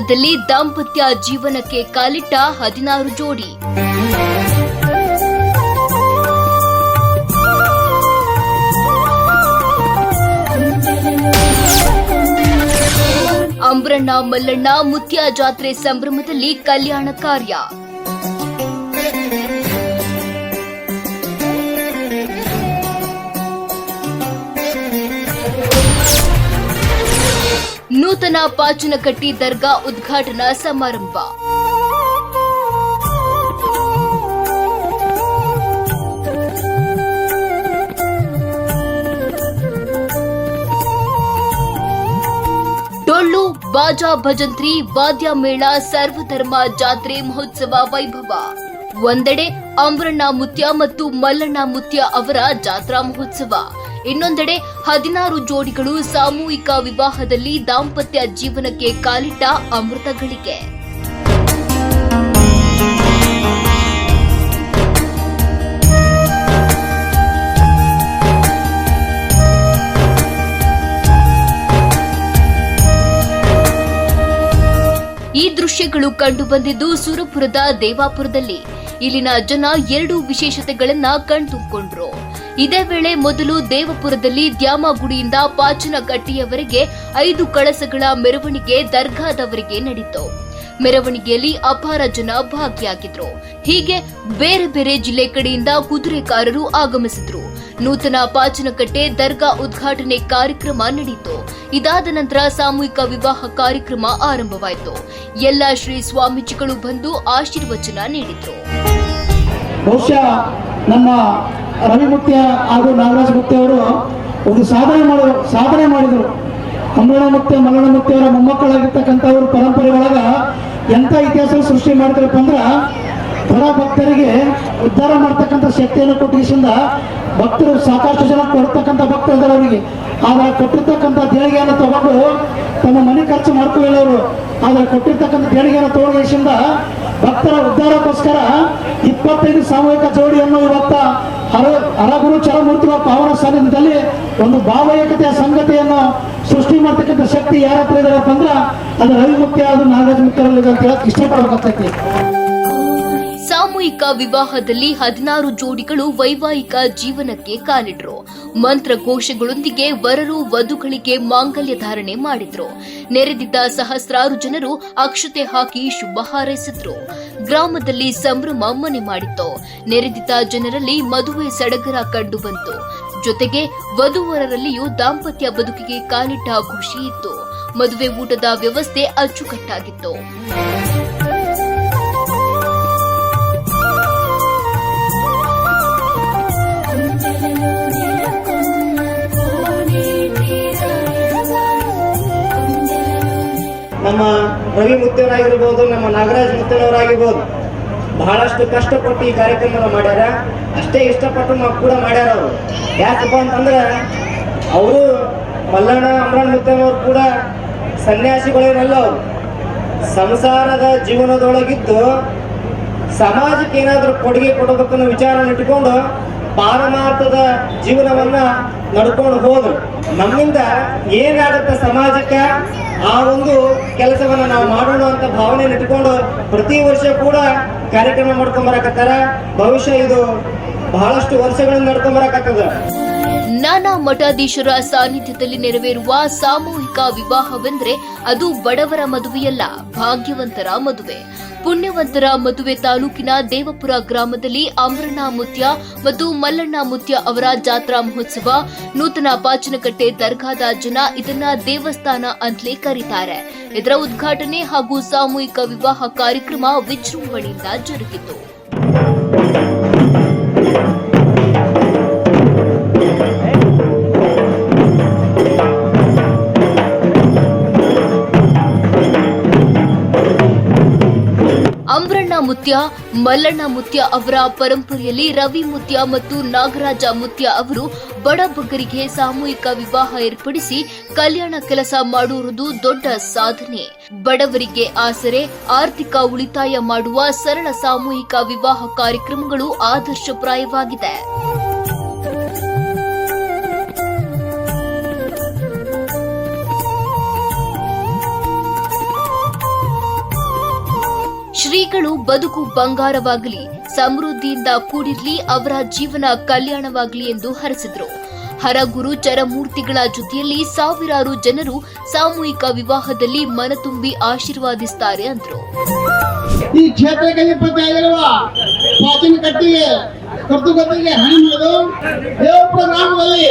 ಸುರಪುರದಲ್ಲಿ ದಾಂಪತ್ಯ ಜೀವನಕ್ಕೆ ಕಾಲಿಟ್ಟ 16 ಜೋಡಿ. ಅಂಬ್ರಣ್ಣ ಮಲ್ಲಣ್ಣ ಮುತ್ಯ ಜಾತ್ರೆ ಸಂಭ್ರಮದಲ್ಲಿ ಕಲ್ಯಾಣ ಕಾರ್ಯ. ನೂತನ ಪಾಚನಕಟ್ಟಿ ದರ್ಗಾ ಉದ್ಘಾಟನಾ ಸಮಾರಂಭ. ಡೊಳ್ಳು ಬಾಜಾ ಭಜಂತ್ರಿ ವಾದ್ಯ ಮೇಳ ಸರ್ವಧರ್ಮ ಜಾತ್ರೆ ಮಹೋತ್ಸವ ವೈಭವ. ಒಂದೆಡೆ ಅಂಬ್ರಣ್ಣ ಮುತ್ಯ ಮತ್ತು ಮಲ್ಲಣ್ಣ ಮುತ್ಯ ಅವರ ಜಾತ್ರಾ ಮಹೋತ್ಸವ, ಇನ್ನೊಂದೆಡೆ 16 ಜೋಡಿಗಳು ಸಾಮೂಹಿಕ ವಿವಾಹದಲ್ಲಿ ದಾಂಪತ್ಯ ಜೀವನಕ್ಕೆ ಕಾಲಿಟ್ಟ ಅಮೃತ ಗಳಿಗೆ. ಈ ದೃಶ್ಯಗಳು ಕಂಡುಬಂದಿದ್ದು ಸುರಪುರದ ದೇವಾಪುರದಲ್ಲಿ. ಇಲ್ಲಿನ ಜನ 2 ವಿಶೇಷತೆಗಳನ್ನ ಕಣ್ತುಂಬಿಕೊಂಡ್ರು. ಇದೇ ವೇಳೆ ಮೊದಲು ದೇವಪುರದಲ್ಲಿ ದ್ಯಾಮಗುಡಿಯಿಂದ ಪಾಚನಕಟ್ಟಿಯವರೆಗೆ 5 ಕಳಸಗಳ ಮೆರವಣಿಗೆ ದರ್ಗಾದವರೆಗೆ ನಡೆಯಿತು. ಮೆರವಣಿಗೆಯಲ್ಲಿ ಅಪಾರ ಜನ ಭಾಗಿಯಾಗಿದ್ರು. ಹೀಗೆ ಬೇರೆ ಬೇರೆ ಜಿಲ್ಲೆ ಕಡೆಯಿಂದ ಕುದುರೆಕಾರರು ಆಗಮಿಸಿದ್ರು. ನೂತನ ಪಾಚನಕಟ್ಟೆ ದರ್ಗಾ ಉದ್ಘಾಟನೆ ಕಾರ್ಯಕ್ರಮ ನಡೆಯಿತು. ಇದಾದ ನಂತರ ಸಾಮೂಹಿಕ ವಿವಾಹ ಕಾರ್ಯಕ್ರಮ ಆರಂಭವಾಯಿತು. ಎಲ್ಲ ಶ್ರೀ ಸ್ವಾಮೀಜಿಗಳು ಬಂದು ಆಶೀರ್ವಚನ ನೀಡಿದ್ರು. ಬಹುಶಃ ನಮ್ಮ ರವಿಮುತ್ಯ ಹಾಗೂ ನಾಗರಾಜ ಮುತ್ಯ ಅವರು ಒಂದು ಸಾಧನೆ ಮಾಡಿದರು. ಅಂಬ್ರಣ್ಣ ಮುತ್ಯ ಮಲ್ಲಣ್ಣ ಮುತ್ಯ ಅವರ ಮೊಮ್ಮಕ್ಕಳಾಗಿರ್ತಕ್ಕಂಥವ್ರ ಪರಂಪರೆ ಒಳಗ ಎಂಥ ಇತಿಹಾಸ ಸೃಷ್ಟಿ ಮಾಡ್ತಾರಪ್ಪ ಅಂದ್ರ ಬಡ ಭಕ್ತರಿಗೆ ಉದ್ಧಾರ ಮಾಡ್ತಕ್ಕಂಥ ಶಕ್ತಿಯನ್ನು ಕೊಟ್ಟಿಸಿಂದ ಭಕ್ತರು ಸಾಕಷ್ಟು ಜನ ಕೊಡ್ತಕ್ಕಂಥ ಭಕ್ತರಿದ್ದಾರೆ ಅವರಿಗೆ. ಆದ್ರೆ ಕೊಟ್ಟಿರ್ತಕ್ಕಂಥ ದೇಣಿಗೆಯನ್ನು ತಗೊಂಡು ತಮ್ಮ ಮನೆ ಖರ್ಚು ಮಾಡ್ಕೊಳ್ಳೋರು. ಆದ್ರೆ ಕೊಟ್ಟಿರ್ತಕ್ಕಂಥ ದೇಣಿಗೆಯನ್ನು ತಗೊಂಡಿಸಿಂದ ಭಕ್ತರ ಉದ್ಧಾರಕ್ಕೋಸ್ಕರ 25 ಸಾಮೂಹಿಕ ಜೋಡಿಯನ್ನು ಇವತ್ತ ಹರಗುರು ಚರಮೂರ್ತಿಗಳ ಪಾವನ ಸಾನ್ನಿಧ್ಯದಲ್ಲಿ ಒಂದು ಭಾವೈಕ್ಯತೆಯ ಸಂಗತಿಯನ್ನು ಸೃಷ್ಟಿ ಮಾಡ್ತಕ್ಕಂಥ ಶಕ್ತಿ ಯಾರ ಹತ್ರ ಇದಾರಪ್ಪ ಅಂದ್ರ ಅದು ರವಿಮುತ್ಯ ಅದು ನಾಗರಾಜ ಮುತ್ಯರಲ್ಲಿ ಅಂತ ಹೇಳಕ್ ಇಷ್ಟಪಡ್ಬೇಕಾಗ್ತೈತಿ. ಸಾಮೂಹಿಕ ವಿವಾಹದಲ್ಲಿ 16 ಜೋಡಿಗಳು ವೈವಾಹಿಕ ಜೀವನಕ್ಕೆ ಕಾಲಿಟ್ರು. ಮಂತ್ರಘೋಷಗಳೊಂದಿಗೆ ವರರು ವಧುಗಳಿಗೆ ಮಾಂಗಲ್ಯ ಧಾರಣೆ ಮಾಡಿದ್ರು. ನೆರೆದಿದ್ದ ಸಹಸ್ರಾರು ಜನರು ಅಕ್ಷತೆ ಹಾಕಿ ಶುಭ ಹಾರೈಸಿದ್ರು. ಗ್ರಾಮದಲ್ಲಿ ಸಂಭ್ರಮ ಮನೆ ಮಾಡಿತ್ತು. ನೆರೆದಿದ್ದ ಜನರಲ್ಲಿ ಮದುವೆ ಸಡಗರ ಕಂಡು ಬಂತು. ಜೊತೆಗೆ ವಧುವರರಲ್ಲಿಯೂ ದಾಂಪತ್ಯ ಬದುಕಿಗೆ ಕಾಲಿಟ್ಟ ಖುಷಿ ಇತ್ತು. ಮದುವೆ ಊಟದ ವ್ಯವಸ್ಥೆ ಅಚ್ಚುಕಟ್ಟಾಗಿತ್ತು. ನಮ್ಮ ರವಿ ಮುತ್ಯವರಾಗಿರ್ಬೋದು, ನಮ್ಮ ನಾಗರಾಜ್ ಮುತ್ಯನವರಾಗಿರ್ಬೋದು, ಬಹಳಷ್ಟು ಕಷ್ಟಪಟ್ಟು ಈ ಕಾರ್ಯಕ್ರಮ ಮಾಡ್ಯಾರ. ಅಷ್ಟೇ ಇಷ್ಟಪಟ್ಟು ಕೂಡ ಮಾಡ್ಯಾರ ಅವರು. ಯಾಕಪ್ಪ ಅಂತಂದ್ರೆ ಅವರು ಮಲ್ಲಣ್ಣ ಅಂಬ್ರಣ್ಣ ಮುತ್ಯನವರು ಕೂಡ ಸನ್ಯಾಸಿಗಳೇನಲ್ಲ. ಅವರು ಸಂಸಾರದ ಜೀವನದೊಳಗಿದ್ದು ಸಮಾಜಕ್ಕೆ ಏನಾದರೂ ಕೊಡುಗೆ ಕೊಡಬೇಕನ್ನೋ ವಿಚಾರವನ್ನು ಇಟ್ಕೊಂಡು ಪಾರಮಾರ್ಥದ ಜೀವನವನ್ನ ನಡ್ಕೊಂಡು ಹೋದ್ರು. ನಮ್ಮಿಂದ ಏನಾಗುತ್ತೆ ಸಮಾಜಕ್ಕೆ ಆ ಒಂದು ಕೆಲಸವನ್ನ ನಾವು ಮಾಡೋಣ ಅಂತ ಭಾವನೆ ಇಟ್ಕೊಂಡು ಪ್ರತಿ ವರ್ಷ ಕೂಡ ಕಾರ್ಯಕ್ರಮ ಮಾಡ್ಕೊಂಡ್ ಬರಕತ್ತಾರ. ಭವಿಷ್ಯ ಇದು ಬಹಳಷ್ಟು ವರ್ಷಗಳಿಂದ ನಡ್ಕೊಂಡ್ ಬರಕತ್ತದ. ನಾನಾ ಮಠಾಧೀಶರ ಸಾನ್ನಿಧ್ಯದಲ್ಲಿ ನೆರವೇರುವ ಸಾಮೂಹಿಕ ವಿವಾಹವೆಂದರೆ ಅದು ಬಡವರ ಮದುವೆಯಲ್ಲ, ಭಾಗ್ಯವಂತರ ಮದುವೆ. ಪುಣ್ಯವಂತರ ಮದುವೆ. ತಾಲೂಕಿನ ದೇವಪುರ ಗ್ರಾಮದಲ್ಲಿ ಅಂಬ್ರಣ್ಣ ಮುತ್ಯ ಮತ್ತು ಮಲ್ಲಣ್ಣ ಮುತ್ಯ ಅವರ ಜಾತ್ರಾ ಮಹೋತ್ಸವ. ನೂತನ ಪಾಚನಕಟ್ಟೆ ದರ್ಗಾದ ಜನ ಇದನ್ನ ದೇವಸ್ಥಾನ ಅಂತಲೇ ಕರೀತಾರೆ. ಇದರ ಉದ್ಘಾಟನೆ ಹಾಗೂ ಸಾಮೂಹಿಕ ವಿವಾಹ ಕಾರ್ಯಕ್ರಮ ವಿಜೃಂಭಣೆಯಿಂದ ಜರುಗಿತು. ಅಂಬ್ರಣ್ಣ ಮುತ್ಯ ಮಲ್ಲಣ್ಣ ಮುತ್ಯ ಅವರ ಪರಂಪರೆಯಲ್ಲಿ ರವಿ ಮುತ್ಯ ಮತ್ತು ನಾಗರಾಜ ಮುತ್ಯ ಅವರು ಬಡ ಬಗ್ಗರಿಗೆ ಸಾಮೂಹಿಕ ವಿವಾಹ ಏರ್ಪಡಿಸಿ ಕಲ್ಯಾಣ ಕೆಲಸ ಮಾಡುವುದು ದೊಡ್ಡ ಸಾಧನೆ. ಬಡವರಿಗೆ ಆಸರೆ, ಆರ್ಥಿಕ ಉಳಿತಾಯ ಮಾಡುವ ಸರಳ ಸಾಮೂಹಿಕ ವಿವಾಹ ಕಾರ್ಯಕ್ರಮಗಳು ಆದರ್ಶಪ್ರಾಯವಾಗಿದೆ. ಶ್ರೀಗಳು ಬದುಕು ಬಂಗಾರವಾಗಲಿ, ಸಮೃದ್ಧಿಯಿಂದ ಕೂಡಿರ್ಲಿ, ಅವರ ಜೀವನ ಕಲ್ಯಾಣವಾಗಲಿ ಎಂದು ಹರಸಿದ್ರು. ಹರಗುರು ಚರಮೂರ್ತಿಗಳ ಜೊತೆಯಲ್ಲಿ ಸಾವಿರಾರು ಜನರು ಸಾಮೂಹಿಕ ವಿವಾಹದಲ್ಲಿ ಮನತುಂಬಿ ಆಶೀರ್ವಾದಿಸುತ್ತಾರೆ ಅಂದ್ರು. ಈ ಕ್ಷೇತ್ರಕ್ಕೆ 25 ಪ್ರಾಚೀನ ಕರ್ತುಗತ್ತಿಗೆ ಹಣಿ ಮುಗಿದು ದೇವಪುರ ಗ್ರಾಮದಲ್ಲಿ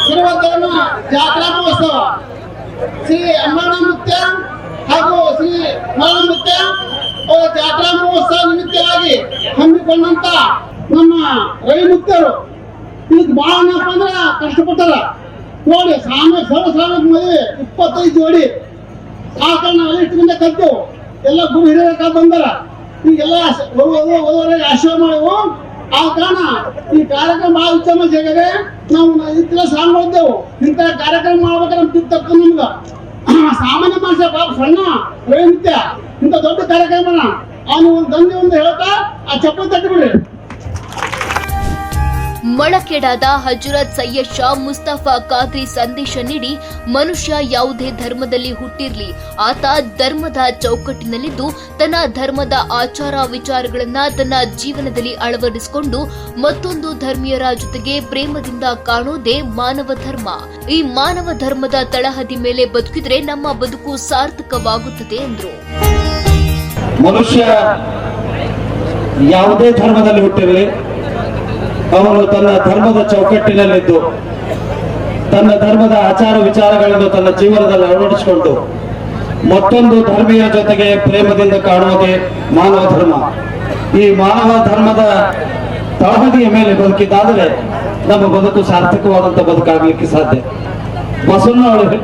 ಸರ್ವಧರ್ಮ ಜಾತ್ರಾ ಮಹೋತ್ಸವ ಶ್ರೀ ಅಮ್ಮನಮುತ್ಯ ಹಾಗೂ ಶ್ರೀ ಮರಣಮುತ್ಯ ಅವರ ಜಾತ್ರಾ ಮಹೋತ್ಸವ ನಿಮಿತ್ತವಾಗಿ ಹಮ್ಮಿಕೊಂಡಂತ ನಮ್ಮ ರವಿಮುತ್ಯರು ಇದಕ್ಕೆ ಬಹಳ ಏನಪ್ಪ ಅಂದ್ರೆ ಕಷ್ಟಪಟ್ಟಾರ. ನೋಡಿ ಸರ್ವಸಾಮಾನ್ಯ ಮದುವೆ 25 ಜೋಡಿ. ಆ ಕಾರಣ ಇಷ್ಟರಿಂದ ಕಲ್ತು ಎಲ್ಲ ಗುರು ಹಿರಿಯರ ಬಂದಾರ. ಈಗೆಲ್ಲ ಓದೋರಿಗೆ ಆಶೀರ್ವಾದ ಮಾಡುವು. ಆ ಕಾರಣ ಈ ಕಾರ್ಯಕ್ರಮ ಬಹಳ ಉತ್ತಮ ಜಗದೆ. ನಾವು ಇತ್ತೆಲ್ಲ ಸಾಂಗ್ ಮಾಡಿದ್ದೆವು. ಇಂಥ ಕಾರ್ಯಕ್ರಮ ಮಾಡ್ಬೇಕಾದ್ರೆ ನಮ್ಗೆ ತಿರ್ತಕ್ಕ ನಮ್ಗೆ ಸಾಮಾನ್ಯ ಮನುಷ್ಯ ಪಾಪ ಸಣ್ಣ ರವಿನಿತ್ಯ ಇಂಥ ದೊಡ್ಡ ಕಾರ್ಯಕ್ರಮ ಅವನು ಒಂದು ದಂಧೆ ಒಂದು ಹೇಳ್ತಾ ಆ ಚಪ್ಪಲ್ ತಟ್ಟಿಬಿಡ್ರಿ. ಮೊಳಕೆಡಾದ ಹಜರತ್ ಸೈಯದ್ ಶಾ ಮುಸ್ತಫಾ ಖಾದ್ರಿ ಸಂದೇಶ ನೀಡಿ, ಮನುಷ್ಯ ಯಾವುದೇ ಧರ್ಮದಲ್ಲಿ ಹುಟ್ಟಿರ್ಲಿ, ಆತ ಧರ್ಮದ ಚೌಕಟ್ಟಿನಲ್ಲಿದ್ದು ತನ್ನ ಧರ್ಮದ ಆಚಾರ ವಿಚಾರಗಳನ್ನ ತನ್ನ ಜೀವನದಲ್ಲಿ ಅಳವಡಿಸಿಕೊಂಡು ಮತ್ತೊಂದು ಧರ್ಮೀಯರ ಜೊತೆಗೆ ಪ್ರೇಮದಿಂದ ಕಾಣೋದೇ ಮಾನವ ಧರ್ಮ. ಈ ಮಾನವ ಧರ್ಮದ ತಳಹದಿ ಮೇಲೆ ಬದುಕಿದ್ರೆ ನಮ್ಮ ಬದುಕು ಸಾರ್ಥಕವಾಗುತ್ತದೆ ಎಂದರು. ಮನುಷ್ಯ ಯಾವುದೇ ಧರ್ಮದಲ್ಲಿ ಹುಟ್ಟಿರಲಿ, ಅವನು ತನ್ನ ಧರ್ಮದ ಚೌಕಟ್ಟಿನಲ್ಲಿದ್ದು ತನ್ನ ಧರ್ಮದ ಆಚಾರ ವಿಚಾರಗಳನ್ನು ತನ್ನ ಜೀವನದಲ್ಲಿ ಅಳವಡಿಸಿಕೊಂಡು ಮತ್ತೊಂದು ಧರ್ಮೀಯ ಜೊತೆಗೆ ಪ್ರೇಮದಿಂದ ಕಾಣುವುದೇ ಮಾನವ ಧರ್ಮ. ಈ ಮಾನವ ಧರ್ಮದ ತಳಹದಿಯ ಮೇಲೆ ಬದುಕಿದ್ದಾದರೆ ನಮ್ಮ ಬದುಕು ಸಾರ್ಥಕವಾದಂಥ ಬದುಕಾಗಲಿಕ್ಕೆ ಸಾಧ್ಯ.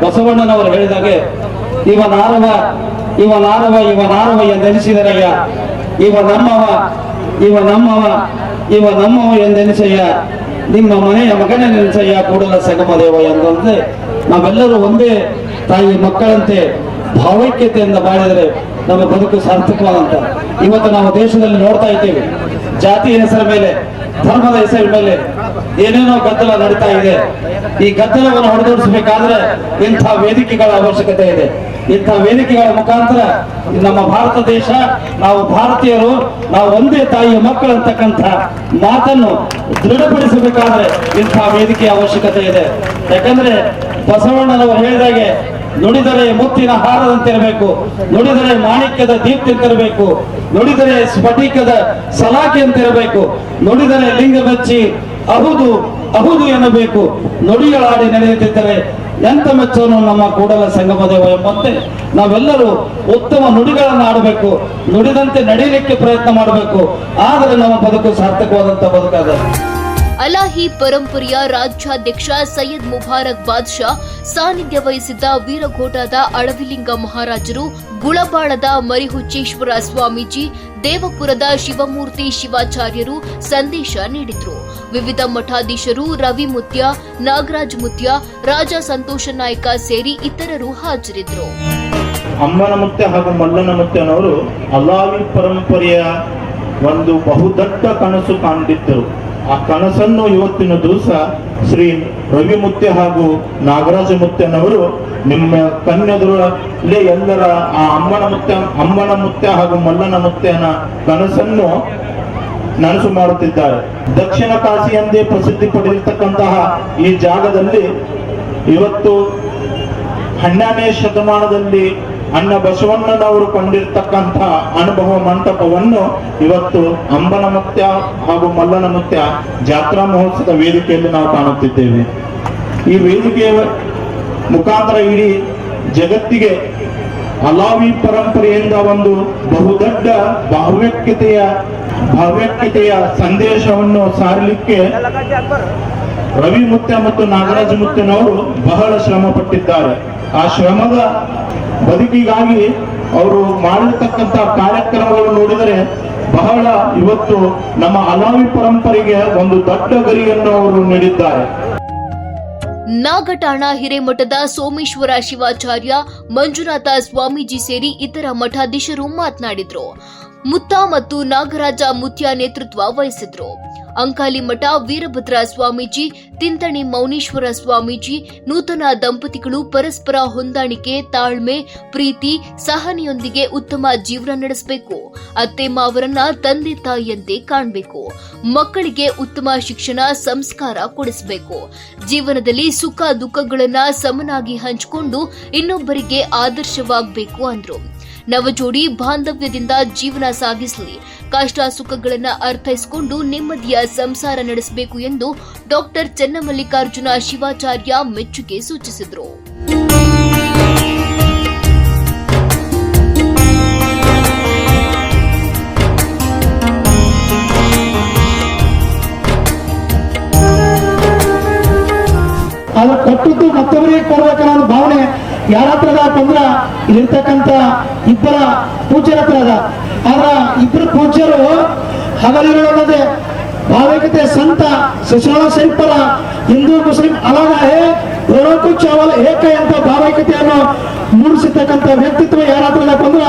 ಬಸವಣ್ಣನವರು ಹೇಳಿದಾಗೆ, ಇವನಾರವ ಎಂದೆನಿಸಿದರಯ್ಯ, ಇವ ನಮ್ಮವ ಎಂದೆನಿಸಯ್ಯ, ನಿಮ್ಮ ಮನೆಯ ಮಗನೇ ನೆನೆಸಯ್ಯ, ಕೂಡಲ ಸಂಗಮ ದೇವ ಎಂದಂತೆ ನಾವೆಲ್ಲರೂ ಒಂದೇ ತಾಯಿ ಮಕ್ಕಳಂತೆ ಭಾವೈಕ್ಯತೆಯಿಂದ ಬಾಳಿದರೆ ನಮ್ಮ ಬದುಕು ಸಾರ್ಥಕವಾದಂತ. ಇವತ್ತು ನಾವು ದೇಶದಲ್ಲಿ ನೋಡ್ತಾ ಇದ್ದೇವೆ, ಜಾತಿಯ ಹೆಸರ ಮೇಲೆ, ಧರ್ಮದ ಹೆಸರ ಮೇಲೆ ಏನೇನೋ ಗದ್ದಲ ನಡೀತಾ ಇದೆ. ಈ ಗದ್ದಲವನ್ನು ಹೊಡೆದೋಡಿಸಬೇಕಾದ್ರೆ ಇಂಥ ವೇದಿಕೆಗಳ ಅವಶ್ಯಕತೆ ಇದೆ. ಇಂಥ ವೇದಿಕೆಗಳ ಮುಖಾಂತರ ನಮ್ಮ ಭಾರತ ದೇಶ, ನಾವು ಭಾರತೀಯರು, ನಾವು ಒಂದೇ ತಾಯಿಯ ಮಕ್ಕಳಂತಕ್ಕಂಥ ಮಾತನ್ನು ದೃಢಪಡಿಸಬೇಕಾದ್ರೆ ಇಂಥ ವೇದಿಕೆಯ ಅವಶ್ಯಕತೆ ಇದೆ. ಯಾಕಂದ್ರೆ ಬಸವಣ್ಣನವರು ಹೇಳಿದಾಗೆ, ನುಡಿದರೆ ಮುತ್ತಿನ ಹಾರದಂತಿರಬೇಕು, ನುಡಿದರೆ ಮಾಣಿಕ್ಯದ ದೀಪ್ತಿಂತಿರಬೇಕು, ನುಡಿದರೆ ಸ್ಫಟಿಕದ ಸಲಾಖೆಯಂತಿರಬೇಕು, ನುಡಿದರೆ ಲಿಂಗ ಬಚ್ಚಿ ಅಹುದು ಎನ್ನಬೇಕು, ನುಡಿಗಳಾಡಿ ನಡೆಯುತ್ತಿದ್ದರೆ ಎಂತ ಮೆಚ್ಚೋನು ನಮ್ಮ ಕೂಡಲ ಸಂಗಮ ದೇವ ಎಂಬಂತೆ ನಾವೆಲ್ಲರೂ ಉತ್ತಮ ನುಡಿಗಳನ್ನು ಆಡಬೇಕು, ನುಡಿದಂತೆ ನಡೆಯಲಿಕ್ಕೆ ಪ್ರಯತ್ನ ಮಾಡಬೇಕು. ಆದರೆ ನಮ್ಮ ಬದುಕು ಸಾರ್ಥಕವಾದಂತ ಬದುಕಾದ. ಅಲಾಹಿ ಪರಂಪರೆಯ ರಾಜ್ಯಾಧ್ಯಕ್ಷ ಸೈಯದ್ ಮುಬಾರಕ್ ಬಾದ್ಶಾ ಸಾನ್ನಿಧ್ಯ ವಹಿಸಿದ್ದ ವೀರಘೋಟದ ಅಳವಿಲಿಂಗ ಮಹಾರಾಜರು, ಗುಳಬಾಳದ ಮರಿಹುಚ್ಚೇಶ್ವರ ಸ್ವಾಮೀಜಿ, ದೇವಪುರದ ಶಿವಮೂರ್ತಿ ಶಿವಾಚಾರ್ಯರು ಸಂದೇಶ ನೀಡಿದ್ರು. ವಿವಿಧ ಮಠಾಧೀಶರು, ರವಿಮುತ್ಯ, ನಾಗರಾಜ್ ಮುತ್ಯ, ರಾಜ ಸಂತೋಷ ನಾಯ್ಕ ಸೇರಿ ಇತರರು ಹಾಜರಿದ್ದರು. ಅಮ್ಮನಮುತ್ಯ ಹಾಗೂ ಮಲ್ಲನಮುತ್ಯನವರು ಅಲಾವಿ ಪರಂಪರೆಯ ಒಂದು ಬಹುದೊಡ್ಡ ಕನಸು ಕಾಣಿದ್ದರು. ಆ ಕನಸನ್ನು ಇವತ್ತಿನ ದಿವಸ ಶ್ರೀ ರವಿಮುತ್ಯ ಹಾಗೂ ನಾಗರಾಜ ಮುತ್ಯನವರು ನಿಮ್ಮ ಕನ್ಯೆದುರಲ್ಲೇ ಎಲ್ಲರ ಆ ಅಮ್ಮನ ಮುತ್ಯ ಹಾಗೂ ಮಲ್ಲನ ಮುತ್ಯನ ಕನಸನ್ನು ನನಸು ಮಾಡುತ್ತಿದ್ದಾರೆ. ದಕ್ಷಿಣ ಕಾಶಿ ಎಂದೇ ಪ್ರಸಿದ್ಧಿ ಪಡೆದಿರ್ತಕ್ಕಂತಹ ಈ ಜಾಗದಲ್ಲಿ ಇವತ್ತು 12ನೇ ಶತಮಾನದಲ್ಲಿ ಅಣ್ಣ ಬಸವಣ್ಣನವರು ಕೊಂಡಿರ್ತಕ್ಕಂಥ ಅನುಭವ ಮಂಟಪವನ್ನು ಇವತ್ತು ಅಂಬನ ಮುತ್ಯ ಹಾಗೂ ಮಲ್ಲನ ಮುತ್ಯ ಜಾತ್ರಾ ಮಹೋತ್ಸವದ ವೇದಿಕೆಯಲ್ಲಿ ನಾವು ಕಾಣುತ್ತಿದ್ದೇವೆ. ಈ ವೇದಿಕೆಯ ಮುಖಾಂತರ ಇಡೀ ಜಗತ್ತಿಗೆ ಅಲಾವಿ ಪರಂಪರೆಯಿಂದ ಒಂದು ಬಹುದೊಡ್ಡ ಭಾವ್ಯಕತೆಯ ಸಂದೇಶವನ್ನು ಸಾರಲಿಕ್ಕೆ ರವಿ ಮುತ್ಯ ಮತ್ತು ನಾಗರಾಜ ಮುತ್ಯನವರು ಬಹಳ ಶ್ರಮ ಪಟ್ಟಿದ್ದಾರೆ. ಆ ಶ್ರಮದ ಬದುಕಿಗಾಗಿ ಅವರು ಮಾಡಿರ್ತಕ್ಕಂಥ ಕಾರ್ಯಕ್ರಮಗಳು ನೋಡಿದರೆ ಬಹಳ ಇವತ್ತು ನಮ್ಮ ಅಲಾವಿ ಪರಂಪರೆಗೆ ಒಂದು ದೊಡ್ಡ ಗರಿಯನ್ನು ಅವರು ನೀಡಿದ್ದಾರೆ. ನಾಗಠಾಣ ಹಿರೇಮಠದ ಸೋಮೇಶ್ವರ ಶಿವಾಚಾರ್ಯ, ಮಂಜುನಾಥ ಸ್ವಾಮೀಜಿ ಸೇರಿ ಇತರ ಮಠಾಧೀಶರು ಮಾತನಾಡಿದ್ರು. ಮುತ್ತ ಮತ್ತು ನಾಗರಾಜ ಮುತ್ಯ ನೇತೃತ್ವ ವಹಿಸಿದ್ರು. ಅಂಕಾಲಿ ಮಠ ವೀರಭದ್ರ ಸ್ವಾಮೀಜಿ, ತಿಂತಣಿ ಮೌನೀಶ್ವರ ಸ್ವಾಮೀಜಿ, ನೂತನ ದಂಪತಿಗಳು ಪರಸ್ಪರ ಹೊಂದಾಣಿಕೆ, ತಾಳ್ಮೆ, ಪ್ರೀತಿ, ಸಹನೆಯೊಂದಿಗೆ ಉತ್ತಮ ಜೀವನ ನಡೆಸಬೇಕು. ಅತ್ತೆ ಮಾವರನ್ನ ತಂದೆ ತಾಯಿಯಂತೆ ಕಾಣಬೇಕು. ಮಕ್ಕಳಿಗೆ ಉತ್ತಮ ಶಿಕ್ಷಣ, ಸಂಸ್ಕಾರ ಕೊಡಿಸಬೇಕು. ಜೀವನದಲ್ಲಿ ಸುಖ ದುಃಖಗಳನ್ನ ಸಮನಾಗಿ ಹಂಚಿಕೊಂಡು ಇನ್ನೊಬ್ಬರಿಗೆ ಆದರ್ಶವಾಗಬೇಕು ಅಂದ್ರು. ನವಜೋಡಿ ಬಾಂಧವ್ಯದಿಂದ ಜೀವನ ಸಾಗಿಸಲಿ, ಕಷ್ಟ ಸುಖಗಳನ್ನ ಅರ್ಥೈಸಿಕೊಂಡು ನೆಮ್ಮದಿಯ ಸಂಸಾರ ನಡೆಸಬೇಕು ಎಂದು ಡಾಕ್ಟರ್ ಚನ್ನಮಲ್ಲಿಕಾರ್ಜುನ ಶಿವಾಚಾರ್ಯ ಮೆಚ್ಚುಗೆ ಸೂಚಿಸಿದರು. ಆದ್ರೆ ಕೊಟ್ಟದ್ದು ಮತ್ತೊಬ್ಬರಿಗೆ ಕೊಡ್ಬೇಕನ್ನೋ ಒಂದು ಭಾವನೆ ಯಾರ ಹತ್ರ ಅದ ಅಂದ್ರ ಇಲ್ಲಿರ್ತಕ್ಕಂಥ ಇಬ್ಬರ ಪೂಜ್ಯರ ಹತ್ರ ಅದ. ಆದ್ರ ಇಬ್ಬರು ಪೂಜ್ಯರು ಹಗಲಿರುಳಲ್ಲದೆ ಭಾವೈಕ್ಯತೆ ಸಂತ ಶಿಶುನಾಳ ಶರೀಫರ ಹಿಂದೂ ಮುಸ್ಲಿಂ ಅಲಾಗ ಹೇ ದೋನೋಕು ಚಾವಲ್ ಏಕ ಅಂತ ಭಾವೈಕ್ಯತೆಯನ್ನು ಮೂಡಿಸಿರ್ತಕ್ಕಂಥ ವ್ಯಕ್ತಿತ್ವ ಯಾರ ಹತ್ರ ಅದಪ್ಪ ಅಂದ್ರ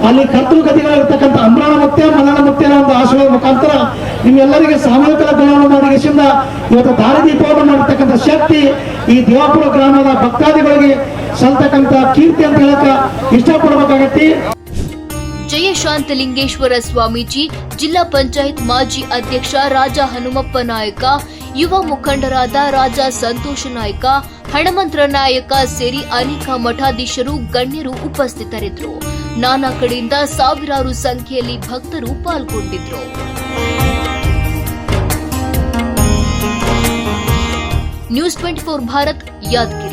ಅಲ್ಲಿ ಕರ್ತೃಗತಿಗಳಿರ್ತಕ್ಕಂಥ ಅಮ್ರಾಣ ಮುಕ್ತ ಮಲ್ಲನ ಮುಕ್ತಿಯ ಒಂದು ಆಶೀರ್ವಾದ ಮುಖಾಂತರ ನಿಮ್ಮೆಲ್ಲರಿಗೆ ಸಾಮೂಹಿಕ ಗುಣವನ್ನು ಮಾಡಿಸಿಂದ ಇವತ್ತು ದಾರಿದೀಪವನ್ನು ಮಾಡಿರ್ತಕ್ಕಂಥ ಶಕ್ತಿ ಈ ದೇವಾಪುರ ಗ್ರಾಮದ ಭಕ್ತಾದಿಗಳಿಗೆ ಸಲ್ತಕ್ಕಂಥ ಕೀರ್ತಿ ಅಂತ ಹೇಳಕ ಇಷ್ಟಪಡ್ಬೇಕಾಗತ್ತಿ. ಜಯಶಾಂತಲಿಂಗೇಶ್ವರ ಸ್ವಾಮೀಜಿ, ಜಿಲ್ಲಾ ಪಂಚಾಯತ್ ಮಾಜಿ ಅಧ್ಯಕ್ಷ ರಾಜ ಹನುಮಪ್ಪ ನಾಯಕ, ಯುವ ಮುಖಂಡರಾದ ರಾಜ ಸಂತೋಷ ನಾಯಕ, ಹಣಮಂತ್ರ ನಾಯಕ ಸೇರಿ ಅನೇಕ ಮಠಾಧೀಶರು, ಗಣ್ಯರು ಉಪಸ್ಥಿತರಿದ್ದರು. ನಾನಾ ಕಡೆಯಿಂದ ಸಾವಿರಾರು ಸಂಖ್ಯೆಯಲ್ಲಿ ಭಕ್ತರು ಪಾಲ್ಗೊಂಡಿದ್ರು. ನ್ಯೂಸ್ 24 ಭಾರತ್, ಯಾದಗಿರಿ.